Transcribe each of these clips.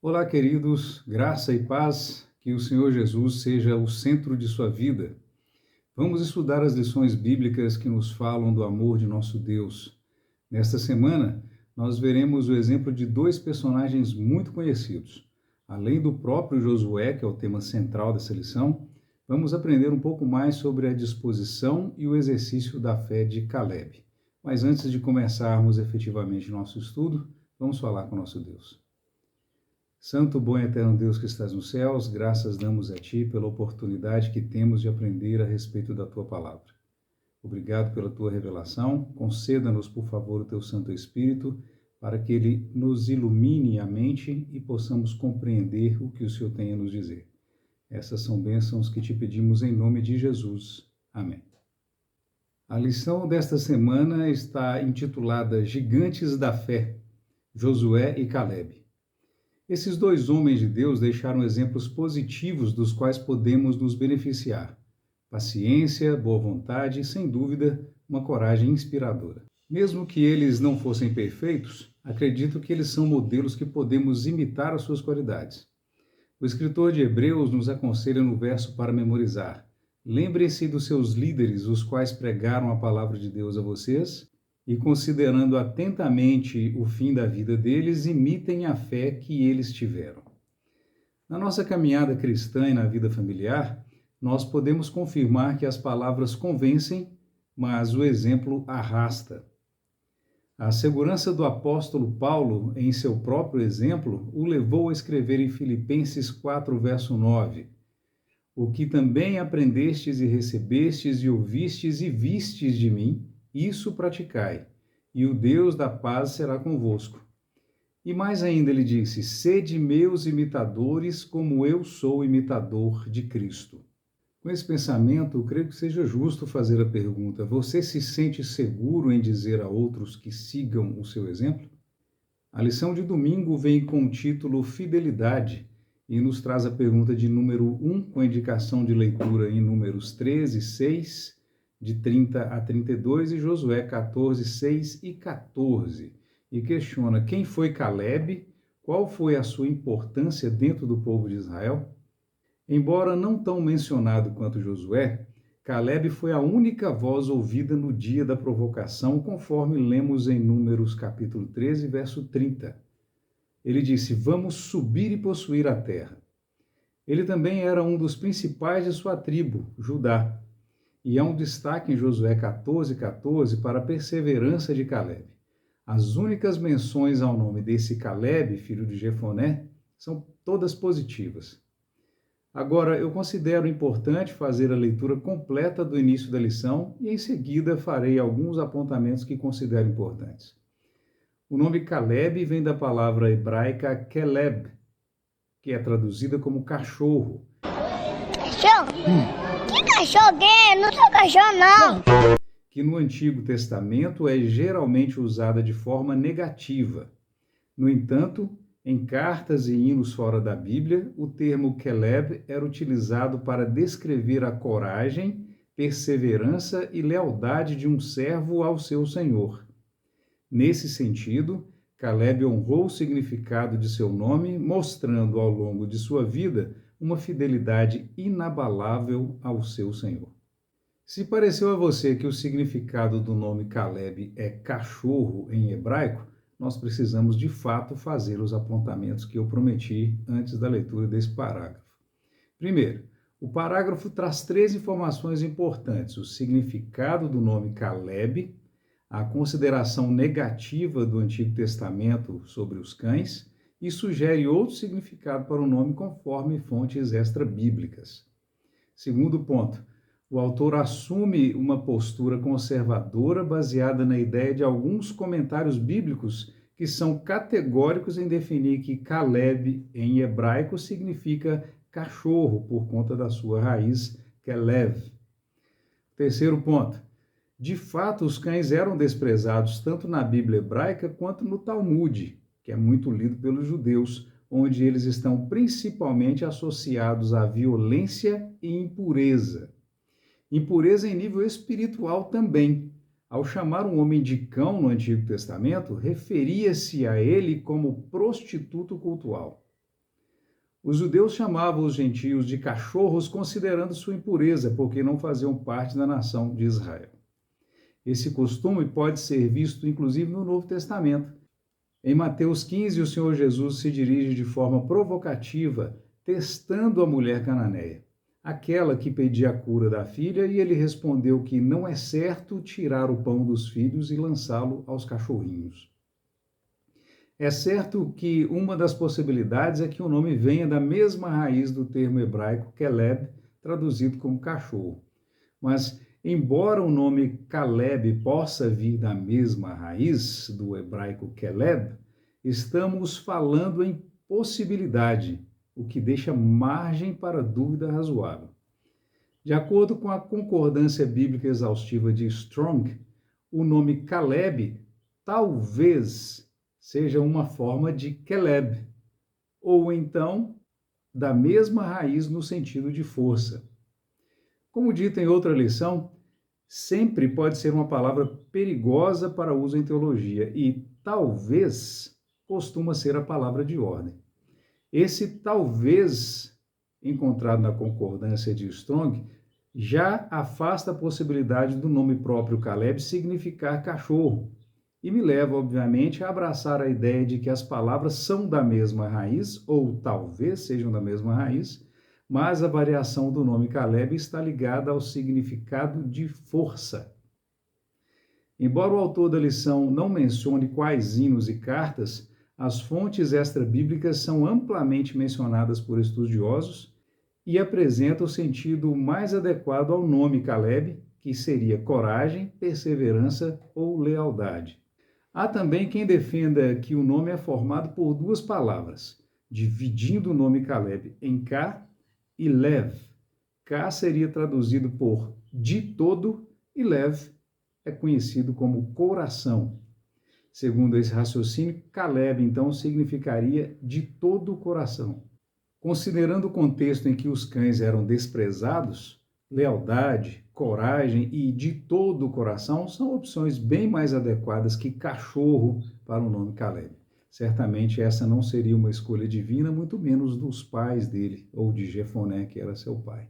Olá, queridos, graça e paz, que o Senhor Jesus seja o centro de sua vida. Vamos estudar as lições bíblicas que nos falam do amor de nosso Deus. Nesta semana, nós veremos o exemplo de dois personagens muito conhecidos. Além do próprio Josué, que é o tema central dessa lição, vamos aprender um pouco mais sobre a disposição e o exercício da fé de Caleb. Mas antes de começarmos efetivamente nosso estudo, vamos falar com nosso Deus. Santo, bom e eterno Deus que estás nos céus, graças damos a Ti pela oportunidade que temos de aprender a respeito da Tua palavra. Obrigado pela Tua revelação, conceda-nos, por favor, o Teu Santo Espírito, para que Ele nos ilumine a mente e possamos compreender o que o Senhor tem a nos dizer. Essas são bênçãos que Te pedimos em nome de Jesus. Amém. A lição desta semana está intitulada Gigantes da Fé, Josué e Caleb. Esses dois homens de Deus deixaram exemplos positivos dos quais podemos nos beneficiar. Paciência, boa vontade e, sem dúvida, uma coragem inspiradora. Mesmo que eles não fossem perfeitos, acredito que eles são modelos que podemos imitar as suas qualidades. O escritor de Hebreus nos aconselha no verso para memorizar: lembrem-se dos seus líderes, os quais pregaram a palavra de Deus a vocês, e considerando atentamente o fim da vida deles, imitem a fé que eles tiveram. Na nossa caminhada cristã e na vida familiar, nós podemos confirmar que as palavras convencem, mas o exemplo arrasta. A segurança do apóstolo Paulo em seu próprio exemplo o levou a escrever em Filipenses 4, verso 9: o que também aprendestes e recebestes e ouvistes e vistes de mim, isso praticai, e o Deus da paz será convosco. E mais ainda ele disse: sede meus imitadores, como eu sou imitador de Cristo. Com esse pensamento, eu creio que seja justo fazer a pergunta: você se sente seguro em dizer a outros que sigam o seu exemplo? A lição de domingo vem com o título Fidelidade e nos traz a pergunta de número 1, com a indicação de leitura em Números 13, 6, de 30 a 32, e Josué 14, 6 e 14, e questiona quem foi Caleb, qual foi a sua importância dentro do povo de Israel. Embora não tão mencionado quanto Josué, Caleb foi a única voz ouvida no dia da provocação, conforme lemos em Números capítulo 13, verso 30. Ele disse: vamos subir e possuir a terra. Ele também era um dos principais de sua tribo, Judá. E há um destaque em Josué 14, 14 para a perseverança de Caleb. As únicas menções ao nome desse Caleb, filho de Jefoné, são todas positivas. Agora, eu considero importante fazer a leitura completa do início da lição e, em seguida, farei alguns apontamentos que considero importantes. O nome Caleb vem da palavra hebraica Keleb, que é traduzida como cachorro. Cachorro? Que cachorro é? Não sou cachorro, não. Que no Antigo Testamento é geralmente usada de forma negativa. No entanto, em cartas e hinos fora da Bíblia, o termo Keleb era utilizado para descrever a coragem, perseverança e lealdade de um servo ao seu senhor. Nesse sentido, Caleb honrou o significado de seu nome, mostrando ao longo de sua vida uma fidelidade inabalável ao seu Senhor. Se pareceu a você que o significado do nome Caleb é cachorro em hebraico, nós precisamos de fato fazer os apontamentos que eu prometi antes da leitura desse parágrafo. Primeiro, o parágrafo traz 3 informações importantes: o significado do nome Caleb, a consideração negativa do Antigo Testamento sobre os cães e sugere outro significado para o nome conforme fontes extra-bíblicas. Segundo ponto, o autor assume uma postura conservadora baseada na ideia de alguns comentários bíblicos que são categóricos em definir que Caleb, em hebraico, significa cachorro, por conta da sua raiz Kelev. Terceiro ponto, de fato, os cães eram desprezados tanto na Bíblia hebraica quanto no Talmud, que é muito lido pelos judeus, onde eles estão principalmente associados à violência e impureza. Impureza em nível espiritual também. Ao chamar um homem de cão no Antigo Testamento, referia-se a ele como prostituto cultual. Os judeus chamavam os gentios de cachorros, considerando sua impureza, porque não faziam parte da nação de Israel. Esse costume pode ser visto inclusive no Novo Testamento. Em Mateus 15, o Senhor Jesus se dirige de forma provocativa, testando a mulher cananeia, aquela que pedia a cura da filha, e ele respondeu que não é certo tirar o pão dos filhos e lançá-lo aos cachorrinhos. É certo que uma das possibilidades é que o nome venha da mesma raiz do termo hebraico Caleb, traduzido como cachorro. Mas, embora o nome Caleb possa vir da mesma raiz do hebraico Caleb, estamos falando em possibilidade, o que deixa margem para dúvida razoável. De acordo com a concordância bíblica exaustiva de Strong, o nome Caleb talvez seja uma forma de Caleb, ou então da mesma raiz no sentido de força. Como dito em outra lição, sempre pode ser uma palavra perigosa para uso em teologia e talvez costuma ser a palavra de ordem. Esse talvez, encontrado na concordância de Strong, já afasta a possibilidade do nome próprio Caleb significar cachorro, e me leva, obviamente, a abraçar a ideia de que as palavras são da mesma raiz, ou talvez sejam da mesma raiz, mas a variação do nome Caleb está ligada ao significado de força. Embora o autor da lição não mencione quais hinos e cartas, as fontes extra-bíblicas são amplamente mencionadas por estudiosos e apresentam o sentido mais adequado ao nome Caleb, que seria coragem, perseverança ou lealdade. Há também quem defenda que o nome é formado por duas palavras, dividindo o nome Caleb em K e Lev. K seria traduzido por de todo e Lev é conhecido como coração. Segundo esse raciocínio, Caleb então significaria de todo o coração. Considerando o contexto em que os cães eram desprezados, lealdade, coragem e de todo o coração são opções bem mais adequadas que cachorro para o nome Caleb. Certamente essa não seria uma escolha divina, muito menos dos pais dele, ou de Jefoné, que era seu pai.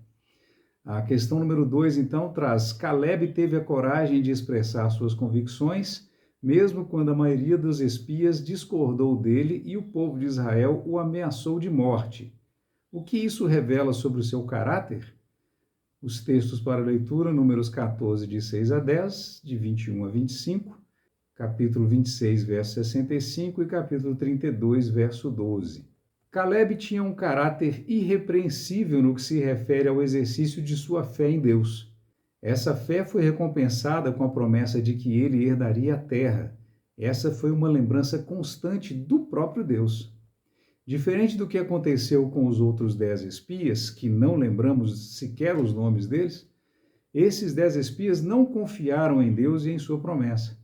A questão número 2, então, traz: Caleb teve a coragem de expressar suas convicções, mesmo quando a maioria dos espias discordou dele e o povo de Israel o ameaçou de morte. O que isso revela sobre o seu caráter? Os textos para leitura, números 14, de 6 a 10, de 21 a 25, capítulo 26, verso 65 e capítulo 32, verso 12. Caleb tinha um caráter irrepreensível no que se refere ao exercício de sua fé em Deus. Essa fé foi recompensada com a promessa de que ele herdaria a terra. Essa foi uma lembrança constante do próprio Deus. Diferente do que aconteceu com os outros 10 espias, que não lembramos sequer os nomes deles, esses 10 espias não confiaram em Deus e em sua promessa.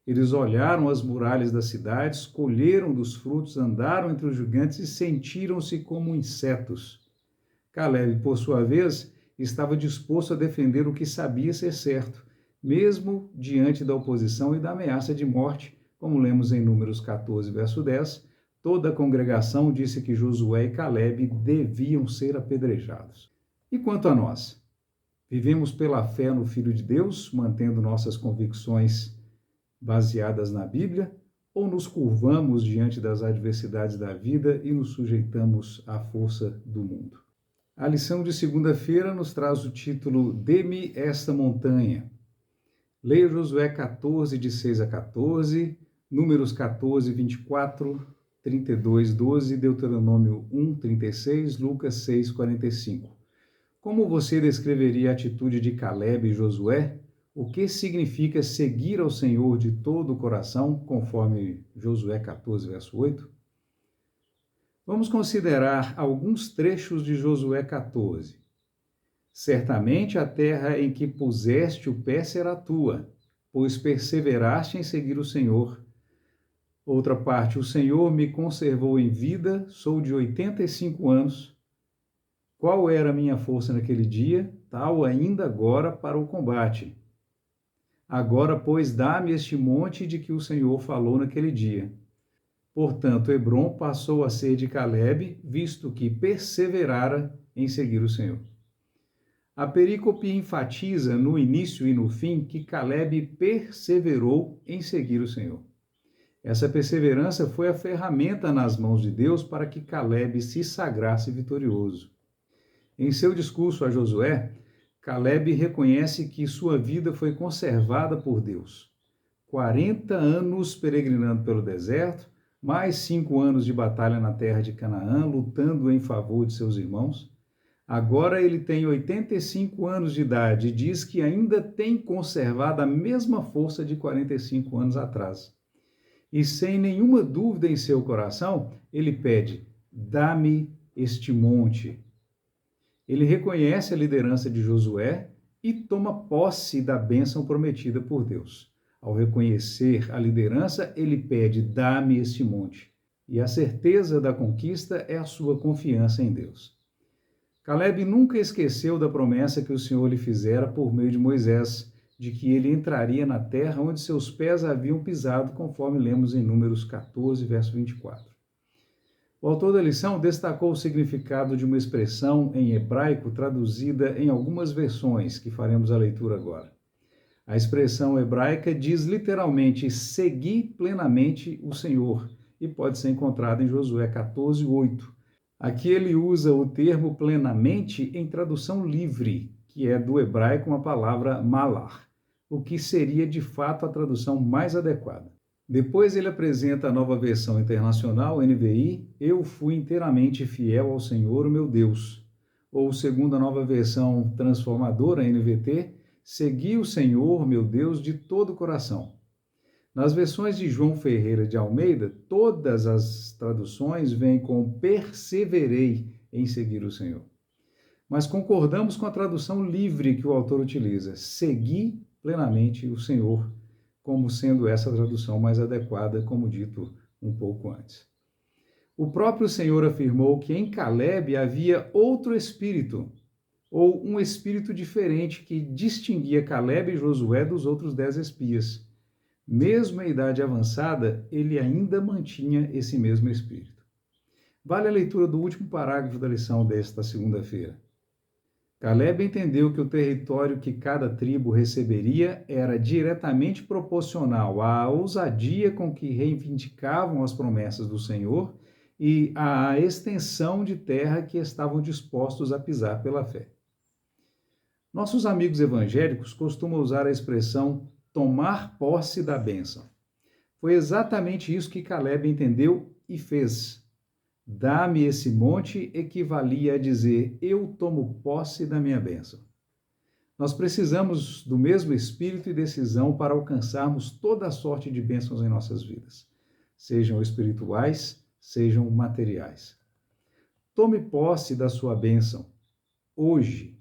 Eles olharam as muralhas das cidades, colheram dos frutos, andaram entre os gigantes e sentiram-se como insetos. Caleb, por sua vez, estava disposto a defender o que sabia ser certo, mesmo diante da oposição e da ameaça de morte, como lemos em Números 14, verso 10, toda a congregação disse que Josué e Caleb deviam ser apedrejados. E quanto a nós? Vivemos pela fé no Filho de Deus, mantendo nossas convicções baseadas na Bíblia, ou nos curvamos diante das adversidades da vida e nos sujeitamos à força do mundo? A lição de segunda-feira nos traz o título Dê-me esta montanha. Leia Josué 14, de 6 a 14, Números 14, 24, 32, 12, Deuteronômio 1, 36, Lucas 6, 45. Como você descreveria a atitude de Caleb e Josué? O que significa seguir ao Senhor de todo o coração, conforme Josué 14, verso 8? Vamos considerar alguns trechos de Josué 14. Certamente a terra em que puseste o pé será tua, pois perseveraste em seguir o Senhor. Outra parte: o Senhor me conservou em vida, sou de 85 anos. Qual era a minha força naquele dia? Tal ainda agora para o combate. Agora, pois, dá-me este monte de que o Senhor falou naquele dia. Portanto, Hebrom passou a ser de Calebe, visto que perseverara em seguir o Senhor. A perícope enfatiza no início e no fim que Calebe perseverou em seguir o Senhor. Essa perseverança foi a ferramenta nas mãos de Deus para que Calebe se sagrasse vitorioso. Em seu discurso a Josué, Calebe reconhece que sua vida foi conservada por Deus. 40 anos peregrinando pelo deserto, mais 5 anos de batalha na terra de Canaã, lutando em favor de seus irmãos. Agora ele tem 85 anos de idade e diz que ainda tem conservado a mesma força de 45 anos atrás. E sem nenhuma dúvida em seu coração, ele pede: dá-me este monte. Ele reconhece a liderança de Josué e toma posse da bênção prometida por Deus. Ao reconhecer a liderança, ele pede: dá-me este monte. E a certeza da conquista é a sua confiança em Deus. Calebe nunca esqueceu da promessa que o Senhor lhe fizera por meio de Moisés, de que ele entraria na terra onde seus pés haviam pisado, conforme lemos em Números 14, verso 24. O autor da lição destacou o significado de uma expressão em hebraico traduzida em algumas versões, que faremos a leitura agora. A expressão hebraica diz literalmente "segui plenamente o Senhor" e pode ser encontrada em Josué 14, 8. Aqui ele usa o termo plenamente em tradução livre, que é do hebraico uma palavra malar, o que seria de fato a tradução mais adequada. Depois ele apresenta a nova versão internacional, NVI, "Eu fui inteiramente fiel ao Senhor, meu Deus", ou segundo a nova versão transformadora, NVT, "Segui o Senhor, meu Deus, de todo o coração". Nas versões de João Ferreira de Almeida, todas as traduções vêm com "perseverei em seguir o Senhor". Mas concordamos com a tradução livre que o autor utiliza, "segui plenamente o Senhor", como sendo essa a tradução mais adequada, como dito um pouco antes. O próprio Senhor afirmou que em Calebe havia outro espírito, ou um espírito diferente que distinguia Calebe e Josué dos outros 10 espias. Mesmo em idade avançada, ele ainda mantinha esse mesmo espírito. Vale a leitura do último parágrafo da lição desta segunda-feira. Calebe entendeu que o território que cada tribo receberia era diretamente proporcional à ousadia com que reivindicavam as promessas do Senhor e à extensão de terra que estavam dispostos a pisar pela fé. Nossos amigos evangélicos costumam usar a expressão "tomar posse da bênção". Foi exatamente isso que Calebe entendeu e fez. "Dá-me esse monte" equivalia a dizer: eu tomo posse da minha bênção. Nós precisamos do mesmo espírito e decisão para alcançarmos toda a sorte de bênçãos em nossas vidas, sejam espirituais, sejam materiais. Tome posse da sua bênção hoje.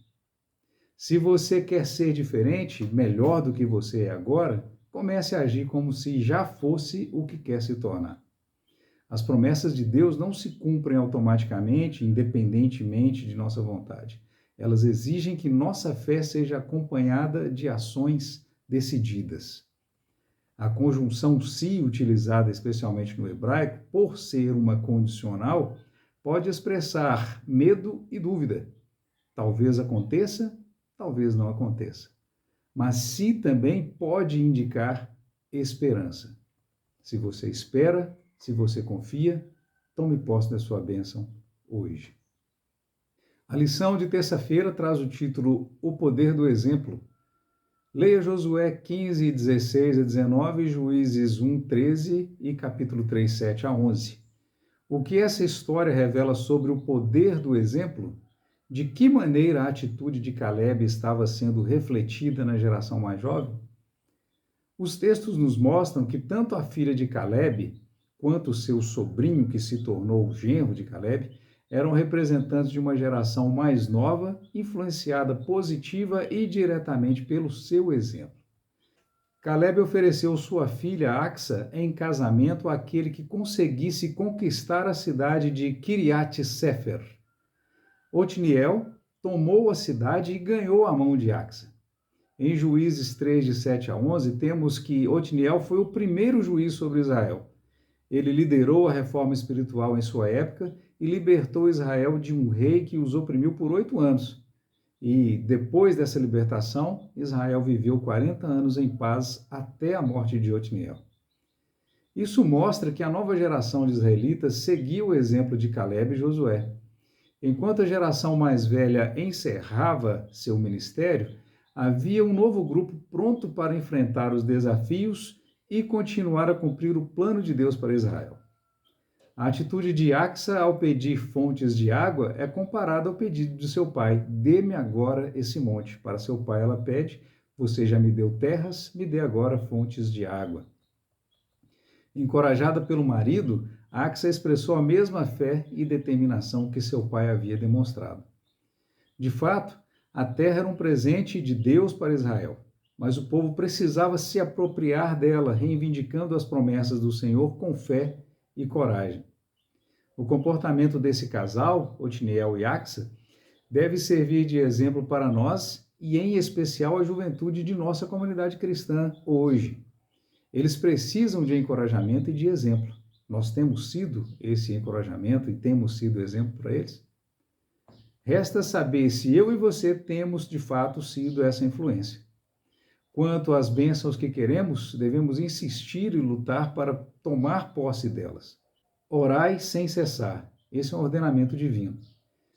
Se você quer ser diferente, melhor do que você é agora, comece a agir como se já fosse o que quer se tornar. As promessas de Deus não se cumprem automaticamente, independentemente de nossa vontade. Elas exigem que nossa fé seja acompanhada de ações decididas. A conjunção "se", utilizada especialmente no hebraico, por ser uma condicional, pode expressar medo e dúvida. Talvez aconteça, talvez não aconteça. Mas "se" também pode indicar esperança. Se você espera, se você confia, tome posse da sua bênção hoje. A lição de terça-feira traz o título "O Poder do Exemplo". Leia Josué 15, 16 a 19, Juízes 1, 13 e capítulo 3, 7 a 11. O que essa história revela sobre o poder do exemplo? De que maneira a atitude de Calebe estava sendo refletida na geração mais jovem? Os textos nos mostram que tanto a filha de Calebe quanto seu sobrinho, que se tornou o genro de Calebe, eram representantes de uma geração mais nova, influenciada positiva e diretamente pelo seu exemplo. Calebe ofereceu sua filha Axa em casamento àquele que conseguisse conquistar a cidade de Kiriat Sefer. Otniel tomou a cidade e ganhou a mão de Axa. Em Juízes 3, de 7 a 11, temos que Otniel foi o primeiro juiz sobre Israel. Ele liderou a reforma espiritual em sua época e libertou Israel de um rei que os oprimiu por 8 anos. E depois dessa libertação, Israel viveu 40 anos em paz até a morte de Otniel. Isso mostra que a nova geração de israelitas seguiu o exemplo de Calebe e Josué. Enquanto a geração mais velha encerrava seu ministério, havia um novo grupo pronto para enfrentar os desafios e continuar a cumprir o plano de Deus para Israel. A atitude de Axa ao pedir fontes de água é comparada ao pedido de seu pai: dê-me agora esse monte. Para seu pai ela pede: você já me deu terras, me dê agora fontes de água. Encorajada pelo marido, Axa expressou a mesma fé e determinação que seu pai havia demonstrado. De fato, a terra era um presente de Deus para Israel, mas o povo precisava se apropriar dela, reivindicando as promessas do Senhor com fé e coragem. O comportamento desse casal, Otniel e Axa, deve servir de exemplo para nós e, em especial, a juventude de nossa comunidade cristã hoje. Eles precisam de encorajamento e de exemplo. Nós temos sido esse encorajamento e temos sido exemplo para eles? Resta saber se eu e você temos, de fato, sido essa influência. Quanto às bênçãos que queremos, devemos insistir e lutar para tomar posse delas. Orai sem cessar. Esse é um ordenamento divino.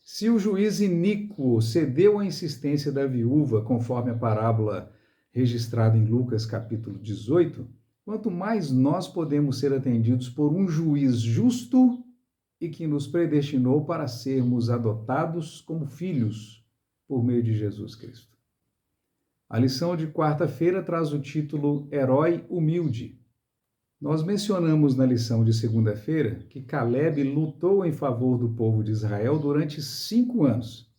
Se o juiz iníquo cedeu à insistência da viúva, conforme a parábola registrada em Lucas capítulo 18, quanto mais nós podemos ser atendidos por um juiz justo e que nos predestinou para sermos adotados como filhos por meio de Jesus Cristo. A lição de quarta-feira traz o título Herói Humilde. Nós mencionamos na lição de segunda-feira que Calebe lutou em favor do povo de Israel durante 5 anos.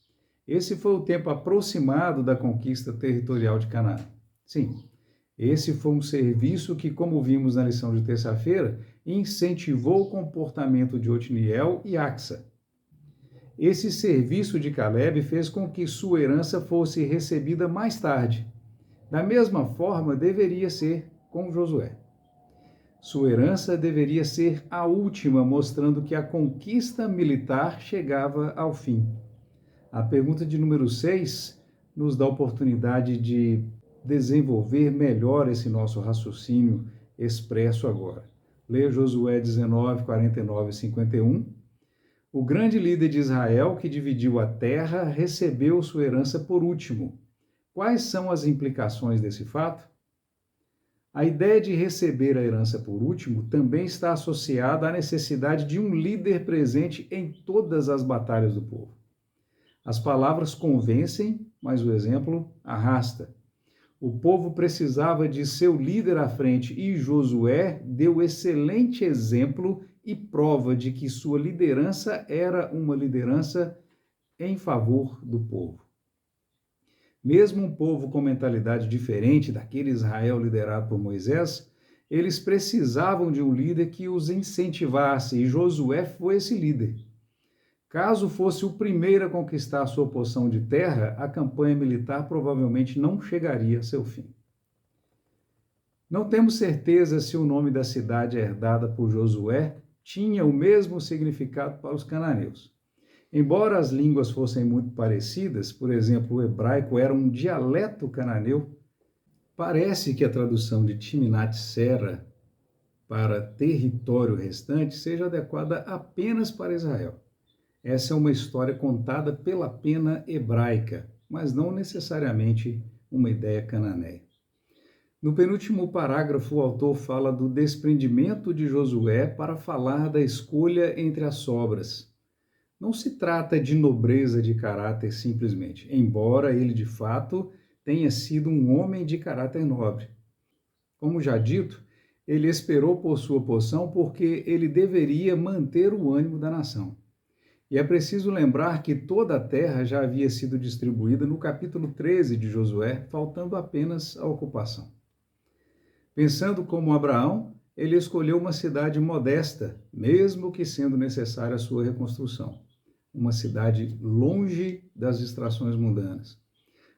Esse foi o tempo aproximado da conquista territorial de Canaã. Sim, esse foi um serviço que, como vimos na lição de terça-feira, incentivou o comportamento de Otniel e Axa. Esse serviço de Calebe fez com que sua herança fosse recebida mais tarde. Da mesma forma, deveria ser com Josué. Sua herança deveria ser a última, mostrando que a conquista militar chegava ao fim. A pergunta de número 6 nos dá a oportunidade de desenvolver melhor esse nosso raciocínio expresso agora. Leia Josué 19, 49 e 51. O grande líder de Israel, que dividiu a terra, recebeu sua herança por último. Quais são as implicações desse fato? A ideia de receber a herança por último também está associada à necessidade de um líder presente em todas as batalhas do povo. As palavras convencem, mas o exemplo arrasta. O povo precisava de seu líder à frente e Josué deu excelente exemplo e prova de que sua liderança era uma liderança em favor do povo. Mesmo um povo com mentalidade diferente daquele Israel liderado por Moisés, eles precisavam de um líder que os incentivasse, e Josué foi esse líder. Caso fosse o primeiro a conquistar a sua porção de terra, a campanha militar provavelmente não chegaria a seu fim. Não temos certeza se o nome da cidade herdada por Josué tinha o mesmo significado para os cananeus. Embora as línguas fossem muito parecidas, por exemplo, o hebraico era um dialeto cananeu, parece que a tradução de Timnat-Sera para território restante seja adequada apenas para Israel. Essa é uma história contada pela pena hebraica, mas não necessariamente uma ideia cananeia. No penúltimo parágrafo, o autor fala do desprendimento de Josué para falar da escolha entre as sobras. Não se trata de nobreza de caráter simplesmente, embora ele de fato tenha sido um homem de caráter nobre. Como já dito, ele esperou por sua porção porque ele deveria manter o ânimo da nação. E é preciso lembrar que toda a terra já havia sido distribuída no capítulo 13 de Josué, faltando apenas a ocupação. Pensando como Abraão, ele escolheu uma cidade modesta, mesmo que sendo necessária a sua reconstrução. Uma cidade longe das distrações mundanas.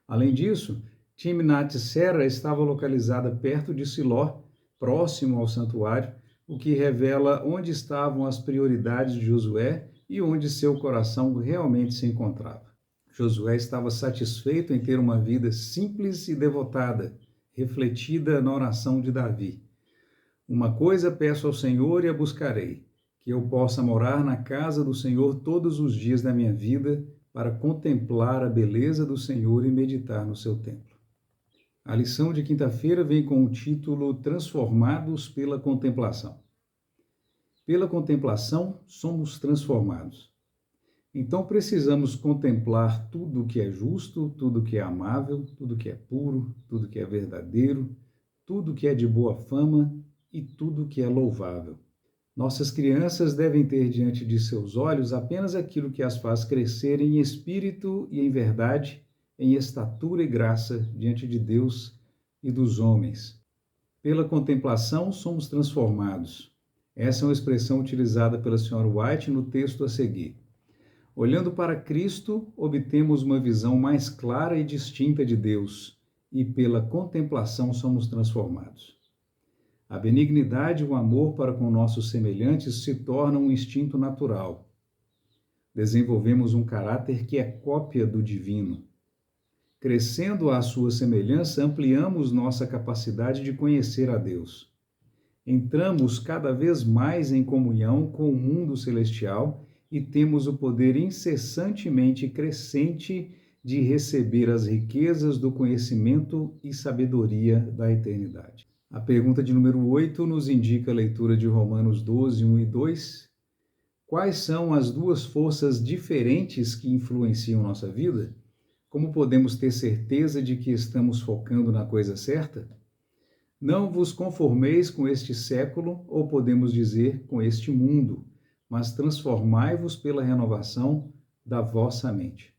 Além disso, Timnat-Sera estava localizada perto de Siló, próximo ao santuário, o que revela onde estavam as prioridades de Josué e onde seu coração realmente se encontrava. Josué estava satisfeito em ter uma vida simples e devotada, refletida na oração de Davi. Uma coisa peço ao Senhor e a buscarei, que eu possa morar na casa do Senhor todos os dias da minha vida, para contemplar a beleza do Senhor e meditar no seu templo. A lição de quinta-feira vem com o título Transformados pela Contemplação. Pela contemplação, somos transformados. Então precisamos contemplar tudo o que é justo, tudo o que é amável, tudo o que é puro, tudo o que é verdadeiro, tudo o que é de boa fama e tudo o que é louvável. Nossas crianças devem ter diante de seus olhos apenas aquilo que as faz crescer em espírito e em verdade, em estatura e graça diante de Deus e dos homens. Pela contemplação, somos transformados. Essa é uma expressão utilizada pela Sra. White no texto a seguir. Olhando para Cristo, obtemos uma visão mais clara e distinta de Deus, e pela contemplação somos transformados. A benignidade e o amor para com nossos semelhantes se tornam um instinto natural. Desenvolvemos um caráter que é cópia do divino. Crescendo à sua semelhança, ampliamos nossa capacidade de conhecer a Deus. Entramos cada vez mais em comunhão com o mundo celestial e temos o poder incessantemente crescente de receber as riquezas do conhecimento e sabedoria da eternidade. A pergunta de número 8 nos indica a leitura de Romanos 12, 1 e 2. Quais são as duas forças diferentes que influenciam nossa vida? Como podemos ter certeza de que estamos focando na coisa certa? Não vos conformeis com este século, ou podemos dizer, com este mundo, mas transformai-vos pela renovação da vossa mente.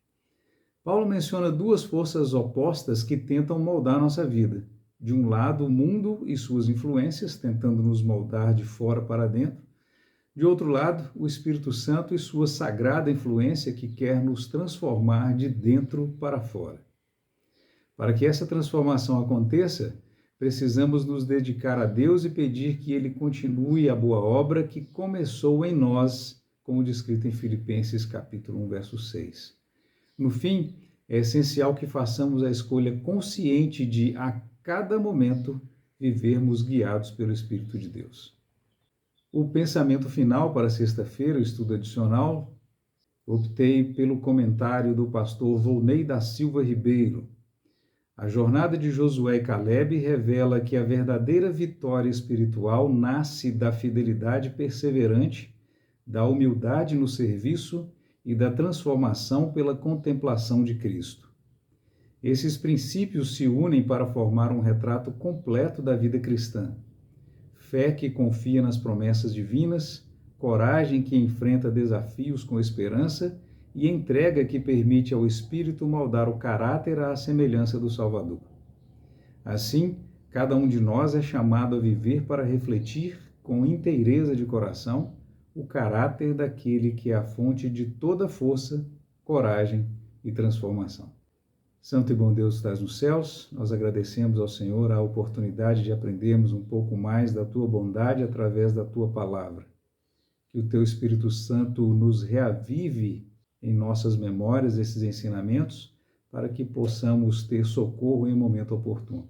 Paulo menciona duas forças opostas que tentam moldar nossa vida. De um lado, o mundo e suas influências, tentando nos moldar de fora para dentro. De outro lado, o Espírito Santo e sua sagrada influência que quer nos transformar de dentro para fora. Para que essa transformação aconteça, precisamos nos dedicar a Deus e pedir que Ele continue a boa obra que começou em nós, como descrito em Filipenses capítulo 1, verso 6. No fim, é essencial que façamos a escolha consciente de, a cada momento, vivermos guiados pelo Espírito de Deus. O pensamento final para sexta-feira, o estudo adicional, optei pelo comentário do pastor Volney da Silva Ribeiro. A jornada de Josué e Caleb revela que a verdadeira vitória espiritual nasce da fidelidade perseverante, da humildade no serviço e da transformação pela contemplação de Cristo. Esses princípios se unem para formar um retrato completo da vida cristã. Fé que confia nas promessas divinas, coragem que enfrenta desafios com esperança e entrega que permite ao Espírito moldar o caráter à semelhança do Salvador. Assim, cada um de nós é chamado a viver para refletir, com inteireza de coração, o caráter daquele que é a fonte de toda força, coragem e transformação. Santo e bom Deus que estás nos céus, nós agradecemos ao Senhor a oportunidade de aprendermos um pouco mais da Tua bondade através da Tua palavra. Que o Teu Espírito Santo nos reavive em nossas memórias esses ensinamentos, para que possamos ter socorro em momento oportuno.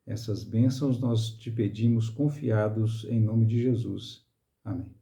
Essas bênçãos nós te pedimos confiados em nome de Jesus. Amém.